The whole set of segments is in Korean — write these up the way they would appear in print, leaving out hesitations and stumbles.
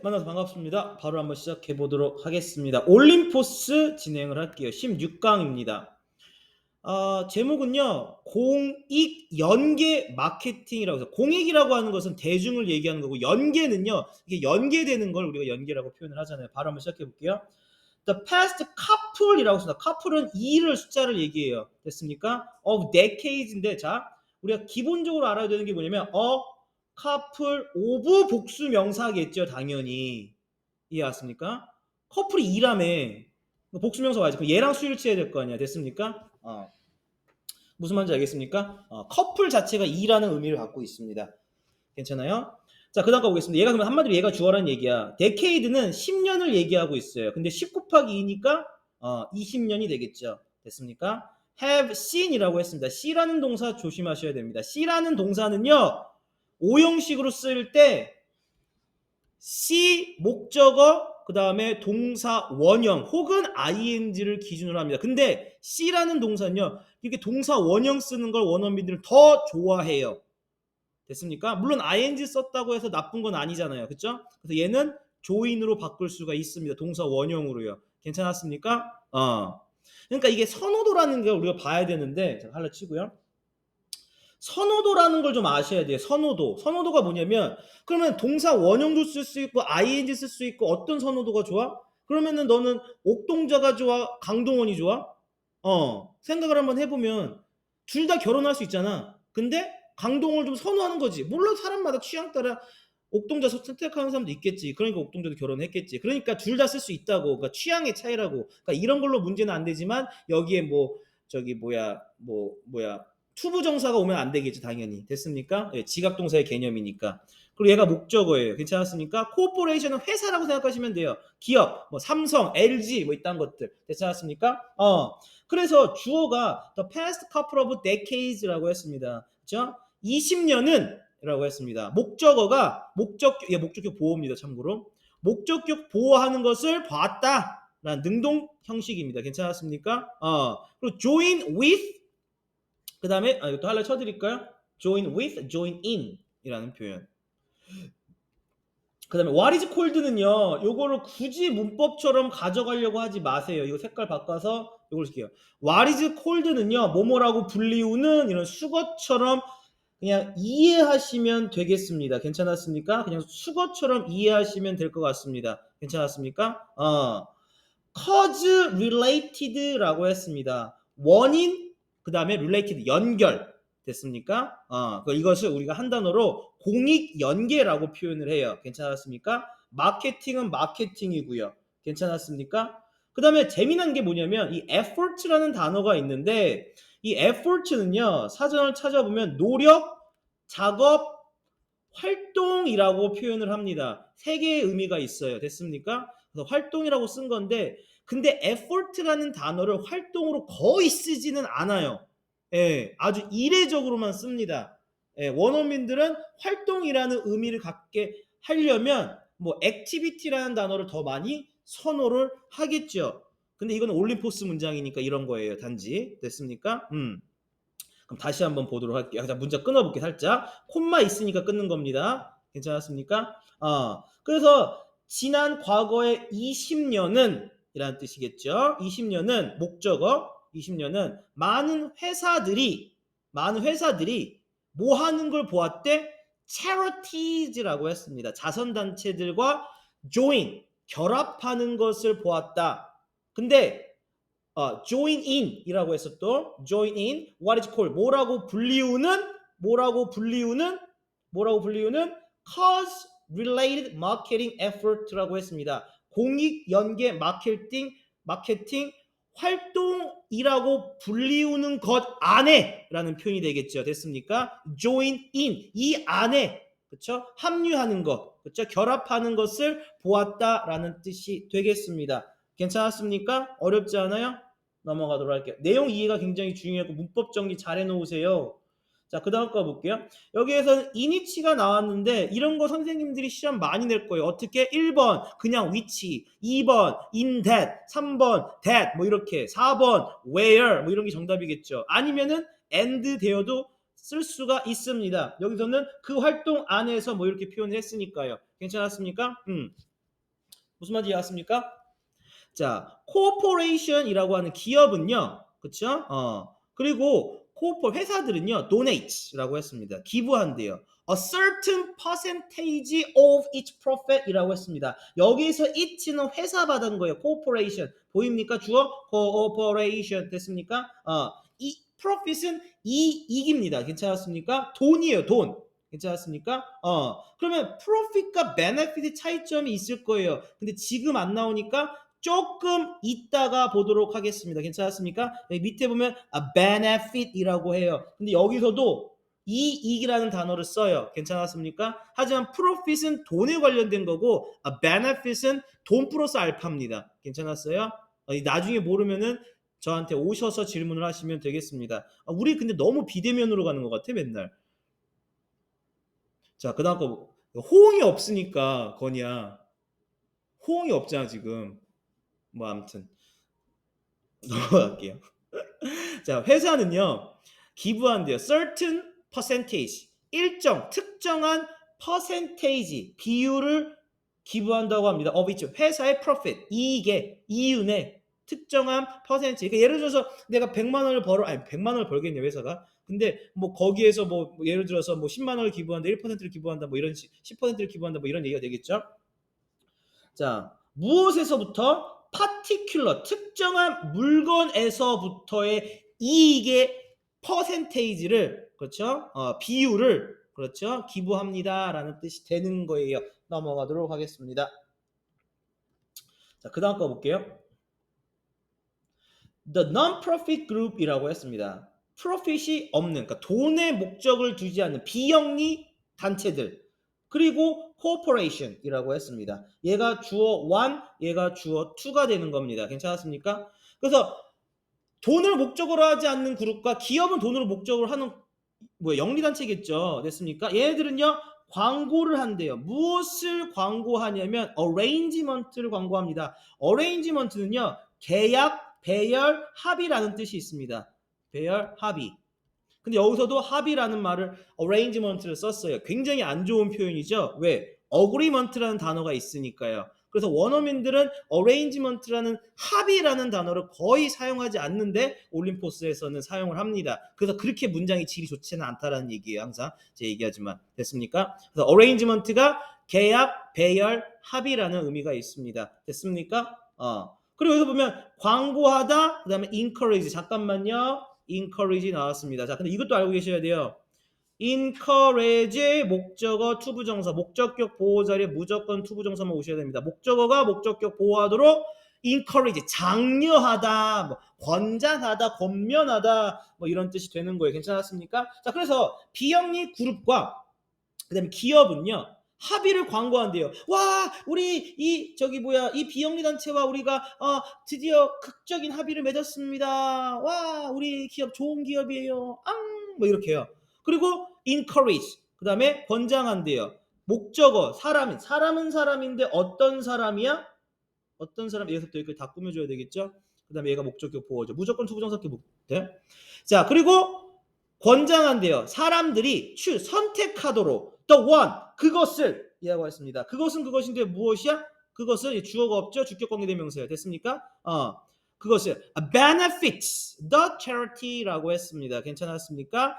만나서 반갑습니다. 바로 한번 시작해 보도록 하겠습니다. 올림포스 진행을 할게요. 16강입니다. 제목은요. 공익 연계 마케팅이라고 해서 공익이라고 하는 것은 대중을 얘기하는 거고 연계는요. 이게 연계되는 걸 우리가 연계라고 표현을 하잖아요. 바로 한번 시작해 볼게요. The past couple이라고 씁니다. couple은 2를 숫자를 얘기해요. 됐습니까? of decades인데 자, 우리가 기본적으로 알아야 되는 게 뭐냐면 couple of 복수 명사겠죠, 당연히. 이해 왔습니까? 커플이 2라며. 복수 명사 와야지. 그럼 얘랑 수일치해야 될 거 아니야. 됐습니까? 무슨 말인지 알겠습니까? 커플 자체가 2라는 의미를 갖고 있습니다. 괜찮아요? 자, 그 다음 가보겠습니다. 얘가 그러면 한마디로 얘가 주어라는 얘기야. 데케이드는 10년을 얘기하고 있어요. 근데 10 곱하기 2니까 20년이 되겠죠. 됐습니까? have seen이라고 했습니다. C라는 동사 조심하셔야 됩니다. C라는 동사는요. 오형식으로 쓸 때 C 목적어 그 다음에 동사 원형 혹은 ing를 기준으로 합니다. 근데 C라는 동사는요. 이렇게 동사 원형 쓰는 걸 원어민들은 더 좋아해요. 됐습니까? 물론 ing 썼다고 해서 나쁜 건 아니잖아요. 그렇죠? 그래서 얘는 join으로 바꿀 수가 있습니다. 동사 원형으로요. 괜찮았습니까? 그러니까 이게 선호도라는 걸 우리가 봐야 되는데 제가 하나 치고요. 선호도라는 걸 좀 아셔야 돼요. 선호도. 선호도가 뭐냐면 그러면 동사 원형도 쓸 수 있고 ing 쓸 수 있고 어떤 선호도가 좋아? 그러면은 너는 옥동자가 좋아? 강동원이 좋아? 생각을 한번 해보면 둘 다 결혼할 수 있잖아. 근데 강동원을 좀 선호하는 거지. 물론 사람마다 취향 따라 옥동자 선택하는 사람도 있겠지. 그러니까 옥동자도 결혼했겠지. 그러니까 둘 다 쓸 수 있다고. 그러니까 취향의 차이라고. 그러니까 이런 걸로 문제는 안 되지만 여기에 뭐 저기 투부정사가 오면 안 되겠죠, 당연히. 됐습니까? 예, 지각동사의 개념이니까. 그리고 얘가 목적어예요. 괜찮았습니까? 코퍼레이션은 회사라고 생각하시면 돼요. 기업, 뭐 삼성, LG 뭐 이딴 것들. 괜찮았습니까? 그래서 주어가 the past couple of decades라고 했습니다. 그렇죠? 20년은 라고 했습니다. 목적어가 목적격 보호입니다. 참고로. 목적격 보호하는 것을 봤다. 라는 능동 형식입니다. 괜찮았습니까? 그리고 join with 그 다음에 이것도 하나 쳐드릴까요? join with, join in 이라는 표현. 그 다음에 what is called는요. 요거를 굳이 문법처럼 가져가려고 하지 마세요. 이거 색깔 바꿔서 요걸 쓸게요. what is called는요. 뭐뭐라고 불리우는 이런 수거처럼 그냥 이해하시면 되겠습니다. 괜찮았습니까? 그냥 수거처럼 이해하시면 될 것 같습니다. 괜찮았습니까? cause related라고 했습니다. 원인 그 다음에 related 연결 됐습니까? 이것을 우리가 한 단어로 공익 연계라고 표현을 해요. 괜찮았습니까? 마케팅은 마케팅이고요. 괜찮았습니까? 그 다음에 재미난 게 뭐냐면 이 effort라는 단어가 있는데 이 effort는요 사전을 찾아보면 노력, 작업, 활동이라고 표현을 합니다. 세 개의 의미가 있어요. 됐습니까? 그래서 활동이라고 쓴 건데 근데 effort라는 단어를 활동으로 거의 쓰지는 않아요. 예, 아주 이례적으로만 씁니다. 예, 원어민들은 활동이라는 의미를 갖게 하려면 뭐 activity라는 단어를 더 많이 선호를 하겠죠. 근데 이건 올림포스 문장이니까 이런 거예요. 단지. 됐습니까? 그럼 다시 한번 보도록 할게요. 자, 문자 끊어볼게 살짝. 콤마 있으니까 끊는 겁니다. 괜찮았습니까? 그래서 지난 과거의 20년은 이라는 뜻이겠죠. 20년은 목적어. 20년은 많은 회사들이 뭐 하는 걸 보았대? charities라고 했습니다. 자선단체들과 join 결합하는 것을 보았다. 근데 join in 이라고 해서 또 join in what is called 뭐라고 불리우는 cause related marketing effort라고 했습니다. 공익 연계 마케팅 활동이라고 불리우는 것 안에라는 표현이 되겠죠. 됐습니까? join in 이 안에 그렇죠? 합류하는 것, 그렇죠? 결합하는 것을 보았다라는 뜻이 되겠습니다. 괜찮았습니까? 어렵지 않아요? 넘어가도록 할게요. 내용 이해가 굉장히 중요하고 문법 정리 잘 해놓으세요. 자, 그 다음 거 볼게요. 여기에서는 이니치가 나왔는데 이런 거 선생님들이 시험 많이 낼 거예요. 어떻게? 1번 그냥 위치, 2번 in that, 3번 that 뭐 이렇게, 4번 where 뭐 이런 게 정답이겠죠. 아니면은 and 되어도 쓸 수가 있습니다. 여기서는 그 활동 안에서 뭐 이렇게 표현을 했으니까요. 괜찮았습니까? 무슨 말인지 이해했습니까? 자, corporation이라고 하는 기업은요. 그쵸? 그리고 회사들은요. donate라고 했습니다. 기부한대요. A certain percentage of each profit이라고 했습니다. 여기서 it는 회사 받은 거예요. corporation. 보입니까? 주어? corporation 됐습니까? 이 profit은 이익입니다. 괜찮았습니까? 돈이에요. 돈. 괜찮았습니까? 그러면 profit과 benefit 차이점이 있을 거예요. 근데 지금 안 나오니까 조금 이따가 보도록 하겠습니다. 괜찮았습니까? 여기 밑에 보면 benefit이라고 해요. 근데 여기서도 이익이라는 단어를 써요. 괜찮았습니까? 하지만 profit은 돈에 관련된 거고 benefit은 돈 플러스 알파입니다. 괜찮았어요? 나중에 모르면은 저한테 오셔서 질문을 하시면 되겠습니다. 우리 근데 너무 비대면으로 가는 것 같아 맨날. 자, 그 다음 거 호응이 없으니까 건이야. 호응이 없잖아 지금. 뭐 아무튼 넘어갈게요. 자, 회사는요. 기부한대요. certain percentage. 일정, 특정한 percentage, 비율을 기부한다고 합니다. of each 회사의 profit, 이익의 이윤의 특정한 퍼센트. 그러니까 예를 들어서 내가 100만 원을 아니 100만 원을 벌겠냐 회사가. 근데 뭐 거기에서 뭐 예를 들어서 뭐 10만 원을 기부한다, 1%를 기부한다, 뭐 이런 10%를 기부한다, 뭐 이런 얘기가 되겠죠. 자, 무엇에서부터? particular 특정한 물건에서부터의 이익의 퍼센테이지를 그렇죠? 비율을 그렇죠? 기부합니다라는 뜻이 되는 거예요. 넘어가도록 하겠습니다. 자, 그다음 거 볼게요. The non-profit group이라고 했습니다. 프로핏이 없는, 그러니까 돈의 목적을 두지 않는 비영리 단체들. 그리고 corporation이라고 했습니다. 얘가 주어 1, 얘가 주어 2가 되는 겁니다. 괜찮았습니까? 그래서 돈을 목적으로 하지 않는 그룹과 기업은 돈으로 목적으로 하는 영리단체겠죠. 됐습니까? 얘네들은요. 광고를 한대요. 무엇을 광고하냐면 arrangement를 광고합니다. arrangement는요. 계약, 배열, 합의라는 뜻이 있습니다. 배열, 합의. 근데 여기서도 합의라는 말을 arrangement를 썼어요. 굉장히 안 좋은 표현이죠. 왜? agreement라는 단어가 있으니까요. 그래서 원어민들은 arrangement라는 합의라는 단어를 거의 사용하지 않는데 올림포스에서는 사용을 합니다. 그래서 그렇게 문장의 질이 좋지는 않다라는 얘기예요. 항상 제 얘기하지만 됐습니까? 그래서 arrangement가 계약, 배열, 합의라는 의미가 있습니다. 됐습니까? 그리고 여기서 보면 광고하다, 그 다음에 encourage. 잠깐만요. encourage 나왔습니다. 자, 근데 이것도 알고 계셔야 돼요. encourage 목적어 투부정사, 목적격 보호 자리에 무조건 투부정사만 오셔야 됩니다. 목적어가 목적격 보호하도록 encourage 장려하다, 뭐 권장하다, 권면하다, 뭐 이런 뜻이 되는 거예요. 괜찮았습니까? 자, 그래서 비영리 그룹과 그다음에 기업은요. 합의를 광고한대요. 와, 우리 이 비영리 단체와 우리가 드디어 극적인 합의를 맺었습니다. 와, 우리 기업 좋은 기업이에요. 뭐 이렇게요. 그리고 encourage. 그다음에 권장한대요. 목적어 사람은 사람인데 어떤 사람이야? 어떤 사람 여기서부터 여기까지 다 꾸며줘야 되겠죠? 그다음에 얘가 목적격 보호죠. 무조건 투부정사격 돼. 자, 그리고 권장한대요. 사람들이 선택하도록 the one 그것을 이라고 했습니다. 그것은 그것인데 무엇이야? 그것은 주어가 없죠. 주격 관계대명사예요. 됐습니까? 그것을 benefits the charity라고 했습니다. 괜찮았습니까?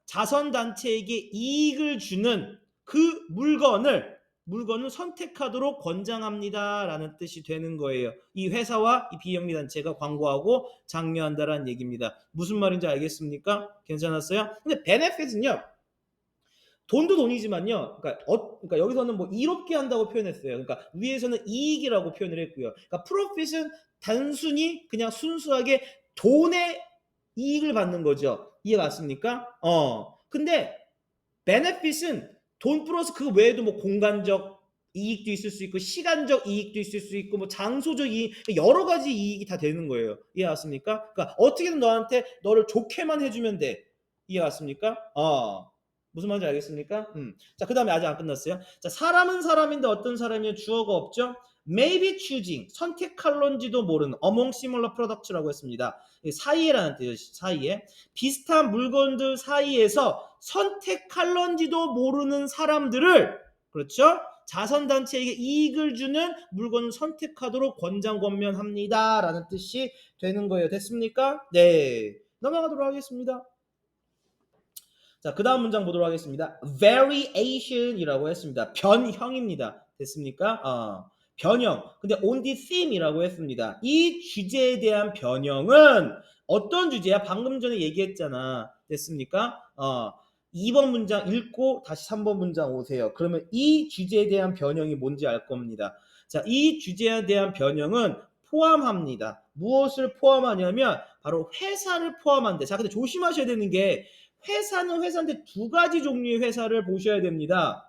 자선단체에게 이익을 주는 그 물건을 선택하도록 권장합니다라는 뜻이 되는 거예요. 이 회사와 이 비영리 단체가 광고하고 장려한다라는 얘기입니다. 무슨 말인지 알겠습니까? 괜찮았어요? 근데 benefit은요. 돈도 돈이지만요. 그러니까 여기서는 뭐 이롭게 한다고 표현했어요. 그러니까 위에서는 이익이라고 표현을 했고요. 그러니까 profit은 단순히 그냥 순수하게 돈의 이익을 받는 거죠. 이해 갔습니까? 근데 benefit은 돈 플러스 그 외에도 뭐 공간적 이익도 있을 수 있고 시간적 이익도 있을 수 있고 뭐 장소적 이익 여러 가지 이익이 다 되는 거예요. 이해 갔습니까? 그러니까 어떻게든 너를 좋게만 해주면 돼. 이해 갔습니까? 무슨 말인지 알겠습니까? 자, 그 다음에 아직 안 끝났어요. 자, 사람은 사람인데 어떤 사람이요? 주어가 없죠? may be choosing 선택할런지도 모르는 among similar products라고 했습니다. 사이에라는 뜻이에요. 사이에 비슷한 물건들 사이에서 선택할런지도 모르는 사람들을 그렇죠? 자선단체에게 이익을 주는 물건을 선택하도록 권장권면합니다. 라는 뜻이 되는 거예요. 됐습니까? 네. 넘어가도록 하겠습니다. 자, 그 다음 문장 보도록 하겠습니다. variation이라고 했습니다. 변형입니다. 됐습니까? 변형. 근데 on the theme이라고 했습니다. 이 주제에 대한 변형은 어떤 주제야? 방금 전에 얘기했잖아. 됐습니까? 2번 문장 읽고 다시 3번 문장 오세요. 그러면 이 주제에 대한 변형이 뭔지 알 겁니다. 자, 이 주제에 대한 변형은 포함합니다. 무엇을 포함하냐면 바로 회사를 포함한대. 자, 근데 조심하셔야 되는 게 회사는 회사인데 두 가지 종류의 회사를 보셔야 됩니다.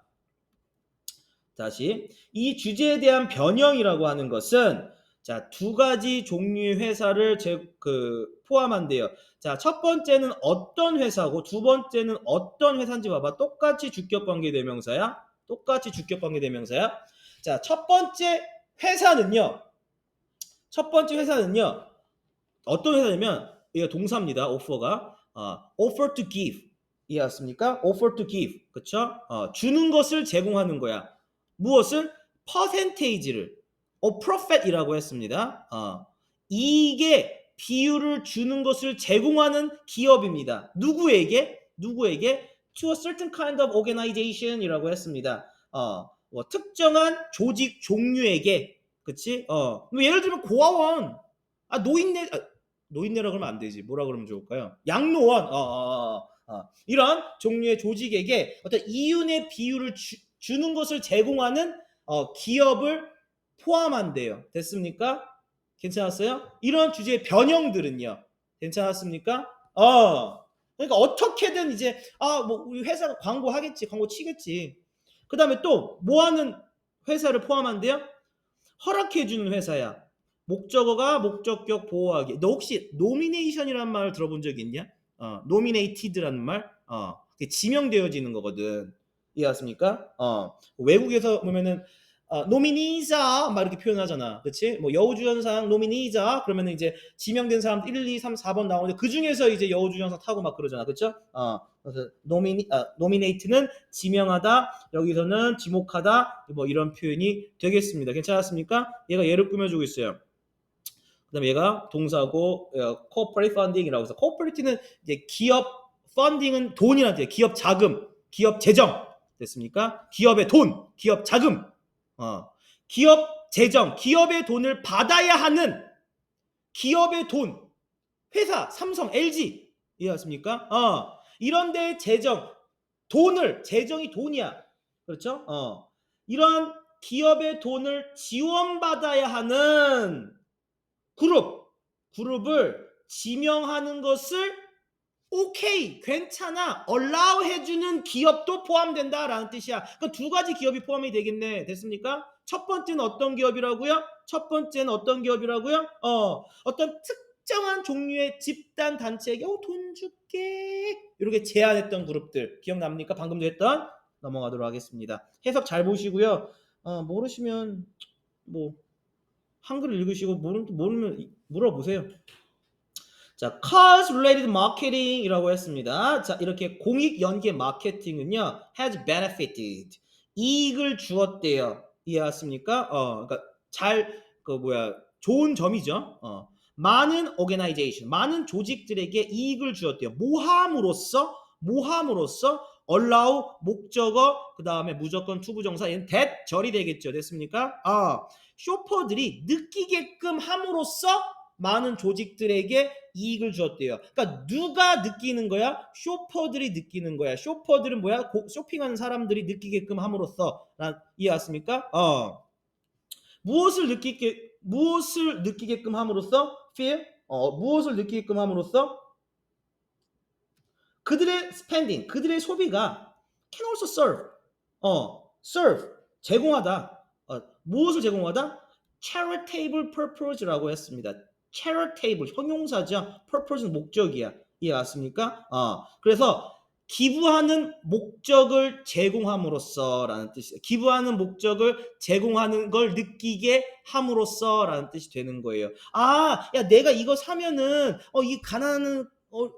다시 이 주제에 대한 변형이라고 하는 것은 자, 두 가지 종류의 회사를 포함한대요. 자, 첫 번째는 어떤 회사고 두 번째는 어떤 회사인지 봐봐. 똑같이 주격관계 대명사야. 똑같이 주격관계 대명사야. 자, 첫 번째 회사는요. 어떤 회사냐면 이게 동사입니다. offer가 offer to give 이해했습니까? offer to give 그쵸? 주는 것을 제공하는 거야. 무엇을? 퍼센테이지를 profit이라고 했습니다. 이익의 비율을 주는 것을 제공하는 기업입니다. 누구에게? to a certain kind of organization이라고 했습니다. 뭐 특정한 조직 종류에게 그치? 뭐 예를 들면 고아원 노인네라 그러면 안 되지. 뭐라 그러면 좋을까요? 양로원 이런 종류의 조직에게 어떤 이윤의 비율을 주는 것을 제공하는 기업을 포함한대요. 됐습니까? 괜찮았어요? 이런 주제의 변형들은요. 괜찮았습니까? 그러니까 어떻게든 이제 뭐 우리 회사가 광고 하겠지. 광고 치겠지. 그 다음에 또 뭐 하는 회사를 포함한대요? 허락해주는 회사야. 목적어가 목적격 보호하기. 너 혹시 노미네이션이라는 말 들어본 적 있냐? 노미네이티드라는 말? 지명되어지는 거거든. 이해하십니까? 외국에서 보면은 노미니자 막 이렇게 표현하잖아. 그렇지? 뭐 여우주연상 노미니자 그러면은 이제 지명된 사람 1, 2, 3, 4번 나오는데 그 중에서 이제 여우주연상 타고 막 그러잖아. 그렇죠? 그래서 노미네이트는 지명하다, 여기서는 지목하다 뭐 이런 표현이 되겠습니다. 괜찮았습니까? 얘가 예를 꾸며주고 있어요. 그다음에 얘가 동사고 corporate funding이라고 해서 corporate는 이제 기업 funding은 돈이라는 뜻이에요. 기업 자금, 기업 재정 됐습니까? 기업의 돈, 기업 자금, 기업 재정, 기업의 돈을 받아야 하는 기업의 돈, 회사, 삼성, LG 이해하십니까? 이런데 재정, 재정이 돈이야. 그렇죠? 이런 기업의 돈을 지원받아야 하는 그룹을 지명하는 것을 오케이, 괜찮아, allow 해주는 기업도 포함된다라는 뜻이야. 그 두 가지 기업이 포함이 되겠네. 됐습니까? 첫 번째는 어떤 기업이라고요? 어떤 특정한 종류의 집단 단체에게 돈 줄게 이렇게 제안했던 그룹들 기억납니까? 방금도 했던 넘어가도록 하겠습니다. 해석 잘 보시고요. 모르시면 뭐 한글을 읽으시고 모르면 물어보세요. 자, cause related marketing이라고 했습니다. 자, 이렇게 공익 연계 마케팅은요, has benefited 이익을 주었대요. 이해하십니까? 그러니까 좋은 점이죠. 많은 organization, 많은 조직들에게 이익을 주었대요. 모함으로써 allow 목적어 그 다음에 무조건 투부정사 얘는 대절이 되겠죠. 됐습니까? 쇼퍼들이 느끼게끔 함으로써 많은 조직들에게 이익을 주었대요. 그러니까 누가 느끼는 거야? 쇼퍼들이 느끼는 거야. 쇼퍼들은 뭐야? 쇼핑하는 사람들이 느끼게끔 함으로써 이해하십니까? 무엇을 느끼게끔 함으로써? feel? 무엇을 느끼게끔 함으로써? 그들의 spending, 그들의 소비가 can also serve, 제공하다. 무엇을 제공하다? charitable purpose라고 했습니다. charitable, 형용사죠. purpose는 목적이야. 이해갔습니까? 그래서 기부하는 목적을 제공함으로써라는 뜻이에요. 기부하는 목적을 제공하는 걸 느끼게 함으로써라는 뜻이 되는 거예요. 아, 야 내가 이거 사면은 이 가난한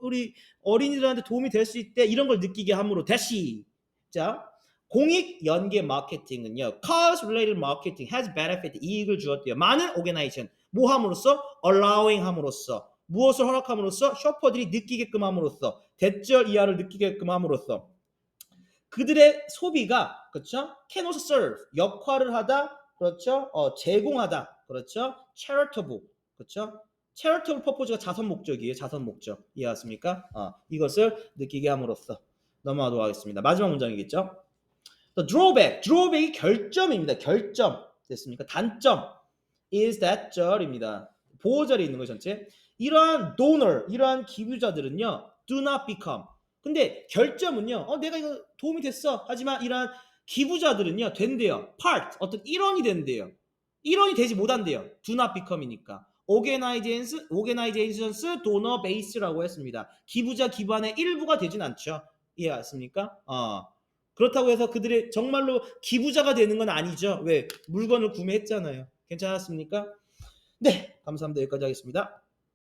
우리 어린이들한테 도움이 될 수 있대. 이런 걸 느끼게 함으로 대시. 자, 공익 연계 마케팅은요. cause related marketing has benefit 이익을 주었대요. 많은 organization 뭐 함으로써 allowing 함으로써 무엇을 허락함으로써 쇼퍼들이 느끼게끔 함으로써 대절 이하를 느끼게끔 함으로써 그들의 소비가 그렇죠? can also serve 역할을 하다 그렇죠? 제공하다 그렇죠? charitable 그렇죠? charitable purpose가 자선 목적이에요. 자선 목적 이해하십니까? 이것을 느끼게 함으로써 넘어가도록 하겠습니다. 마지막 문장이겠죠? The drawback이 결점입니다. 결점 됐습니까? 단점 is that 절입니다. 보호절이 있는 거 전체. 이러한 donor, 이러한 기부자들은요, do not become. 근데 결점은요, 내가 이거 도움이 됐어. 하지만 이러한 기부자들은요, 된대요. part, 어떤 일원이 된대요. 일원이 되지 못한대요. do not become이니까. organizations donor base라고 했습니다. 기부자 기반의 일부가 되진 않죠. 이해하십니까? 그렇다고 해서 그들이 정말로 기부자가 되는 건 아니죠. 왜? 물건을 구매했잖아요. 괜찮았습니까? 네, 감사합니다. 여기까지 하겠습니다.